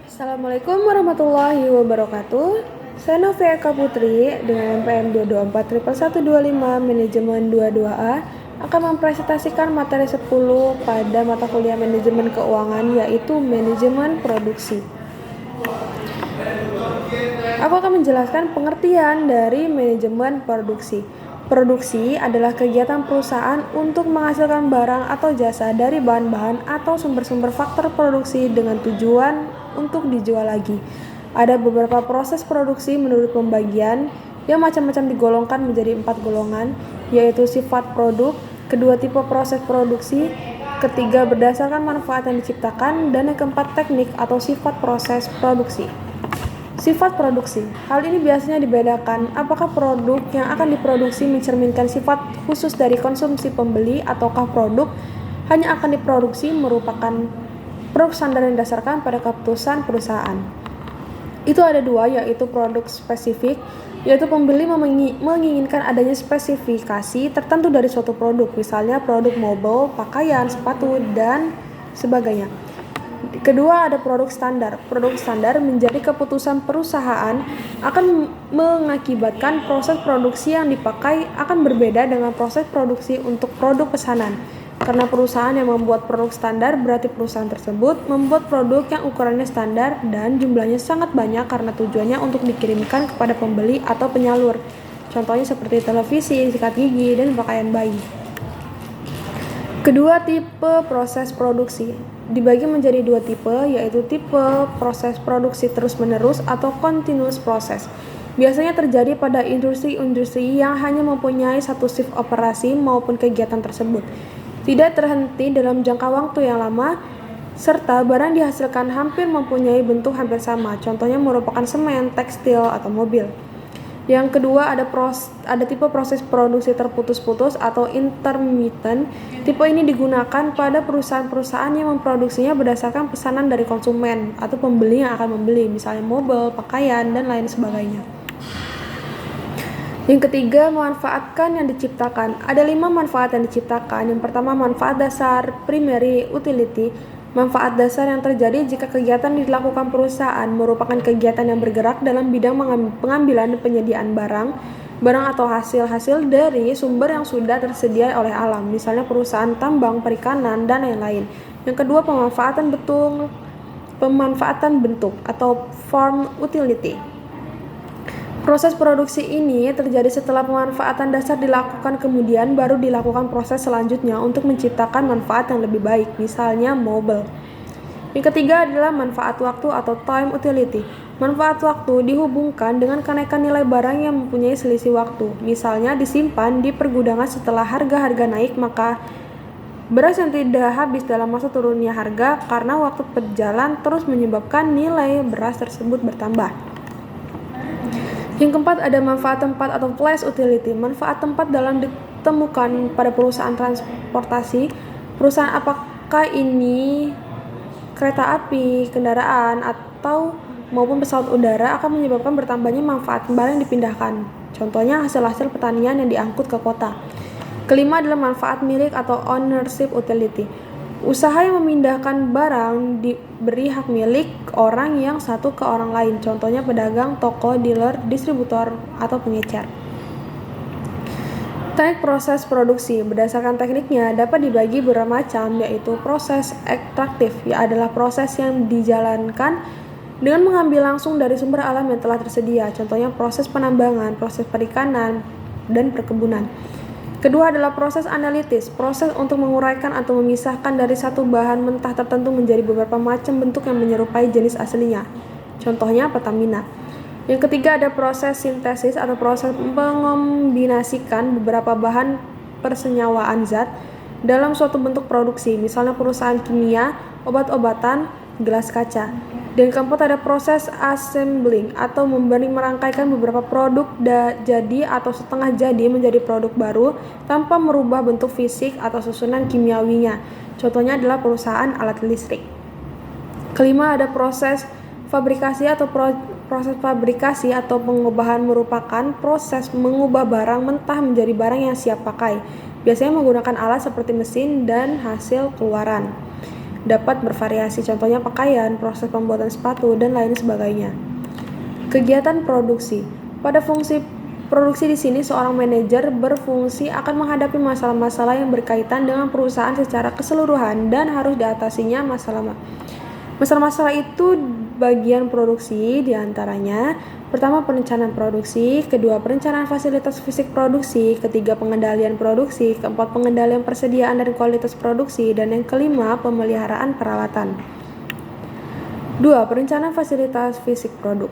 Assalamualaikum warahmatullahi wabarakatuh. Saya Novia Eka Putri dengan NPM 224 Manajemen 22A akan mempresentasikan materi 10 pada mata kuliah Manajemen Keuangan, yaitu Manajemen Produksi. Aku akan menjelaskan pengertian dari manajemen produksi. Produksi adalah kegiatan perusahaan untuk menghasilkan barang atau jasa dari bahan-bahan atau sumber-sumber faktor produksi dengan tujuan untuk dijual lagi. Ada beberapa proses produksi menurut pembagian yang macam-macam digolongkan menjadi 4 golongan, yaitu sifat produk, kedua tipe proses produksi, ketiga berdasarkan manfaat yang diciptakan, dan yang keempat teknik atau sifat proses produksi. Sifat produksi. Hal ini biasanya dibedakan apakah produk yang akan diproduksi mencerminkan sifat khusus dari konsumsi pembeli ataukah produk hanya akan diproduksi merupakan produk standar yang didasarkan pada keputusan perusahaan. Itu ada dua, yaitu produk spesifik, yaitu pembeli menginginkan adanya spesifikasi tertentu dari suatu produk, misalnya produk mobil, pakaian, sepatu, dan sebagainya. Kedua, ada produk standar. Produk standar menjadi keputusan perusahaan akan mengakibatkan proses produksi yang dipakai akan berbeda dengan proses produksi untuk produk pesanan. Karena perusahaan yang membuat produk standar, berarti perusahaan tersebut membuat produk yang ukurannya standar dan jumlahnya sangat banyak karena tujuannya untuk dikirimkan kepada pembeli atau penyalur. Contohnya seperti televisi, sikat gigi, dan pakaian bayi. Kedua tipe proses produksi dibagi menjadi dua tipe, yaitu tipe proses produksi terus-menerus atau continuous process. Biasanya terjadi pada industri-industri yang hanya mempunyai satu shift operasi maupun kegiatan tersebut tidak terhenti dalam jangka waktu yang lama, serta barang dihasilkan hampir mempunyai bentuk hampir sama. Contohnya merupakan semen, tekstil, atau mobil. Yang kedua, ada tipe proses produksi terputus-putus atau intermittent. Tipe ini digunakan pada perusahaan-perusahaan yang memproduksinya berdasarkan pesanan dari konsumen atau pembeli yang akan membeli, misalnya mobil, pakaian, dan lain sebagainya. Yang ketiga, memanfaatkan yang diciptakan. Ada 5 manfaat yang diciptakan. Yang pertama, manfaat dasar primary utility. Manfaat dasar yang terjadi jika kegiatan dilakukan perusahaan merupakan kegiatan yang bergerak dalam bidang pengambilan dan penyediaan barang atau hasil-hasil dari sumber yang sudah tersedia oleh alam, misalnya perusahaan tambang, perikanan, dan lain-lain. Yang kedua, pemanfaatan bentuk atau form utility. Proses produksi ini terjadi setelah pemanfaatan dasar dilakukan, kemudian baru dilakukan proses selanjutnya untuk menciptakan manfaat yang lebih baik, misalnya mobil. Yang ketiga adalah manfaat waktu atau time utility. Manfaat waktu dihubungkan dengan kenaikan nilai barang yang mempunyai selisih waktu. Misalnya disimpan di pergudangan setelah harga-harga naik, maka beras yang tidak habis dalam masa turunnya harga karena waktu berjalan terus menyebabkan nilai beras tersebut bertambah. Yang keempat, ada manfaat tempat atau place utility. Manfaat tempat dalam ditemukan pada perusahaan transportasi. Perusahaan apakah ini kereta api, kendaraan, atau maupun pesawat udara akan menyebabkan bertambahnya manfaat barang yang dipindahkan. Contohnya hasil-hasil pertanian yang diangkut ke kota. Kelima adalah manfaat milik atau ownership utility. Usaha yang memindahkan barang diberi hak milik orang yang satu ke orang lain, contohnya pedagang, toko, dealer, distributor, atau pengecer. Teknik proses produksi. Berdasarkan tekniknya dapat dibagi beberapa macam, yaitu proses ekstraktif, adalah proses yang dijalankan dengan mengambil langsung dari sumber alam yang telah tersedia, contohnya proses penambangan, proses perikanan, dan perkebunan. Kedua adalah proses analitis, proses untuk menguraikan atau memisahkan dari satu bahan mentah tertentu menjadi beberapa macam bentuk yang menyerupai jenis aslinya. Contohnya Pertamina. Yang ketiga ada proses sintesis atau proses mengombinasikan beberapa bahan persenyawaan zat dalam suatu bentuk produksi, misalnya perusahaan kimia, obat-obatan, gelas kaca. Dan keempat ada proses assembling atau merangkaikan beberapa produk jadi atau setengah jadi menjadi produk baru tanpa merubah bentuk fisik atau susunan kimiawinya. Contohnya adalah perusahaan alat listrik. Kelima ada proses fabrikasi atau pengubahan merupakan proses mengubah barang mentah menjadi barang yang siap pakai. Biasanya menggunakan alat seperti mesin dan hasil keluaran. dapat bervariasi, contohnya pakaian, proses pembuatan sepatu, dan lain sebagainya. Kegiatan produksi. Pada fungsi produksi di sini seorang manajer berfungsi akan menghadapi masalah-masalah yang berkaitan dengan perusahaan secara keseluruhan dan harus diatasinya masalah-masalah itu bagian produksi diantaranya pertama perencanaan produksi, kedua perencanaan fasilitas fisik produksi, ketiga pengendalian produksi, keempat pengendalian persediaan dan kualitas produksi, dan yang kelima pemeliharaan peralatan. 2. Perencanaan fasilitas fisik produk.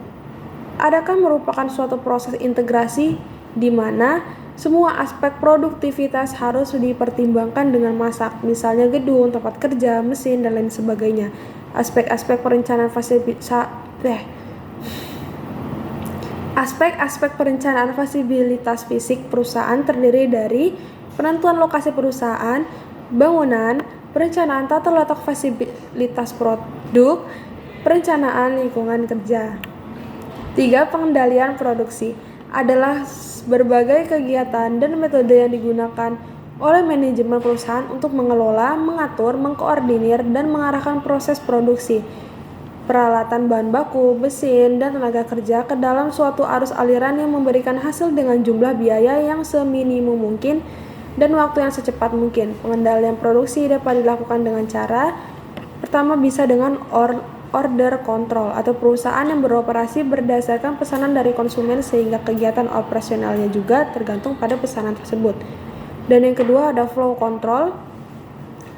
Adakah merupakan suatu proses integrasi di mana semua aspek produktivitas harus dipertimbangkan dengan masak, misalnya gedung, tempat kerja, mesin, dan lain sebagainya. Aspek-aspek perencanaan fasilitas fisik perusahaan terdiri dari penentuan lokasi perusahaan, bangunan, perencanaan tata letak fasilitas produk, perencanaan lingkungan kerja. 3. Pengendalian produksi adalah berbagai kegiatan dan metode yang digunakan oleh manajemen perusahaan untuk mengelola, mengatur, mengkoordinir, dan mengarahkan proses produksi, peralatan bahan baku, mesin, dan tenaga kerja ke dalam suatu arus aliran yang memberikan hasil dengan jumlah biaya yang seminimum mungkin dan waktu yang secepat mungkin. Pengendalian produksi dapat dilakukan dengan cara pertama bisa dengan order control atau perusahaan yang beroperasi berdasarkan pesanan dari konsumen sehingga kegiatan operasionalnya juga tergantung pada pesanan tersebut. Dan yang kedua ada flow control,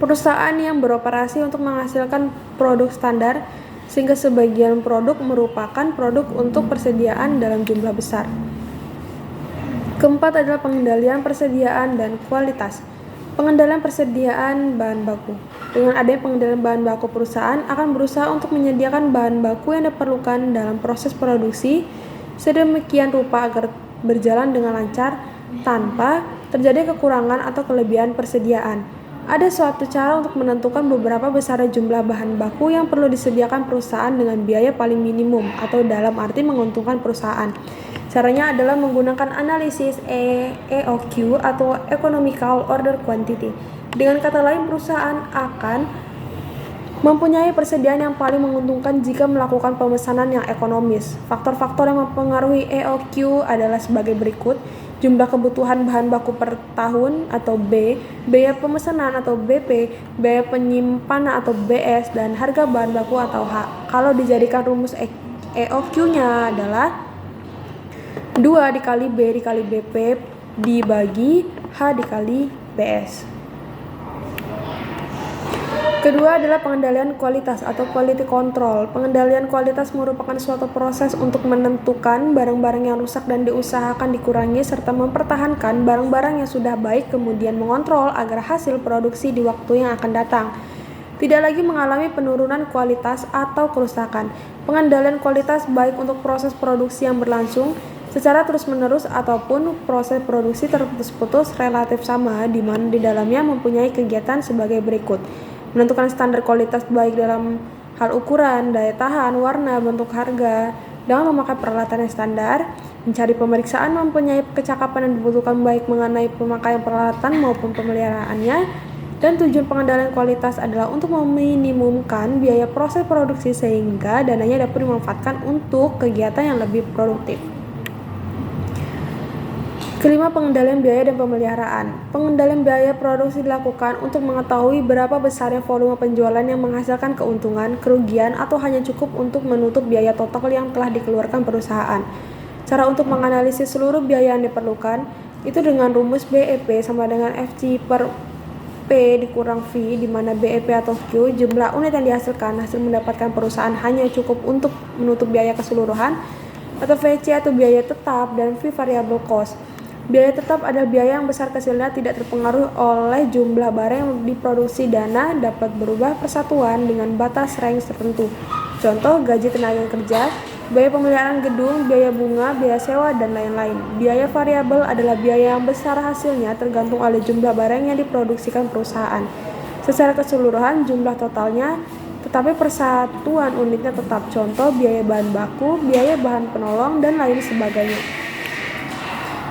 perusahaan yang beroperasi untuk menghasilkan produk standar sehingga sebagian produk merupakan produk untuk persediaan dalam jumlah besar. Keempat adalah pengendalian persediaan dan kualitas. Pengendalian persediaan bahan baku. Dengan adanya pengendalian bahan baku, perusahaan akan berusaha untuk menyediakan bahan baku yang diperlukan dalam proses produksi sedemikian rupa agar berjalan dengan lancar tanpa terjadi kekurangan atau kelebihan persediaan. Ada suatu cara untuk menentukan beberapa besar jumlah bahan baku yang perlu disediakan perusahaan dengan biaya paling minimum atau dalam arti menguntungkan perusahaan. Caranya adalah menggunakan analisis EOQ atau Economical Order Quantity. Dengan kata lain, perusahaan akan mempunyai persediaan yang paling menguntungkan jika melakukan pemesanan yang ekonomis. Faktor-faktor yang mempengaruhi EOQ adalah sebagai berikut: jumlah kebutuhan bahan baku per tahun atau B, biaya pemesanan atau BP, biaya penyimpanan atau BS, dan harga bahan baku atau H. Kalau dijadikan rumus EOQ-nya adalah 2 dikali B dikali BP dibagi H dikali BS. Kedua adalah pengendalian kualitas atau quality control. Pengendalian kualitas merupakan suatu proses untuk menentukan barang-barang yang rusak dan diusahakan dikurangi serta mempertahankan barang-barang yang sudah baik, kemudian mengontrol agar hasil produksi di waktu yang akan datang tidak lagi mengalami penurunan kualitas atau kerusakan. Pengendalian kualitas baik untuk proses produksi yang berlangsung secara terus-menerus ataupun proses produksi terputus-putus relatif sama, di mana di dalamnya mempunyai kegiatan sebagai berikut: menentukan standar kualitas baik dalam hal ukuran, daya tahan, warna, bentuk, harga dengan memakai peralatan yang standar, mencari pemeriksaan mempunyai kecakapan yang dibutuhkan baik mengenai pemakaian peralatan maupun pemeliharaannya. Dan tujuan pengendalian kualitas adalah untuk meminimumkan biaya proses produksi sehingga dananya dapat dimanfaatkan untuk kegiatan yang lebih produktif. Kelima, pengendalian biaya dan pemeliharaan. Pengendalian biaya produksi dilakukan untuk mengetahui berapa besarnya volume penjualan yang menghasilkan keuntungan, kerugian, atau hanya cukup untuk menutup biaya total yang telah dikeluarkan perusahaan. Cara untuk menganalisis seluruh biaya yang diperlukan itu dengan rumus BEP sama dengan FC per P dikurang V, di mana BEP atau Q jumlah unit yang dihasilkan hasil mendapatkan perusahaan hanya cukup untuk menutup biaya keseluruhan, atau VC atau biaya tetap, dan V variable cost. Biaya tetap adalah biaya yang besar kecilnya tidak terpengaruh oleh jumlah barang yang diproduksi. Dana dapat berubah persatuan dengan batas range tertentu. Contoh, gaji tenaga kerja, biaya pemeliharaan gedung, biaya bunga, biaya sewa, dan lain-lain. Biaya variabel adalah biaya yang besar hasilnya tergantung oleh jumlah barang yang diproduksikan perusahaan. Secara keseluruhan jumlah totalnya, tetapi persatuan unitnya tetap. Contoh, biaya bahan baku, biaya bahan penolong, dan lain sebagainya.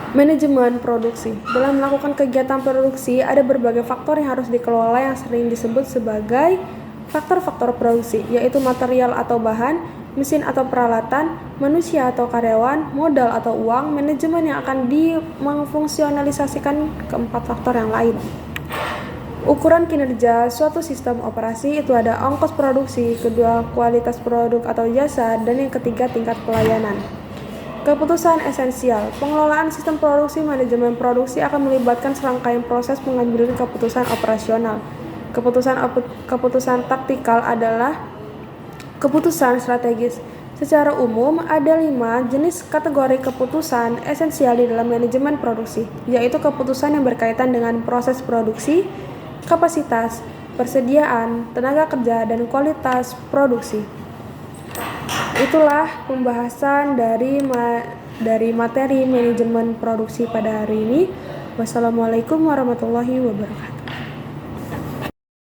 Manajemen produksi. Dalam melakukan kegiatan produksi, ada berbagai faktor yang harus dikelola yang sering disebut sebagai Faktor-faktor produksi, yaitu material atau bahan, mesin atau peralatan, manusia atau karyawan, modal atau uang, manajemen yang akan mengfungsionalisasikan keempat faktor yang lain. Ukuran kinerja suatu sistem operasi itu ada ongkos produksi, kedua kualitas produk atau jasa, dan yang ketiga tingkat pelayanan. Keputusan esensial. Pengelolaan sistem produksi manajemen produksi akan melibatkan serangkaian proses pengambilan keputusan operasional. Keputusan taktikal adalah keputusan strategis. Secara umum, ada 5 jenis kategori keputusan esensial di dalam manajemen produksi, yaitu keputusan yang berkaitan dengan proses produksi, kapasitas, persediaan, tenaga kerja, dan kualitas produksi. Itulah pembahasan dari materi manajemen produksi pada hari ini. Wassalamualaikum warahmatullahi wabarakatuh.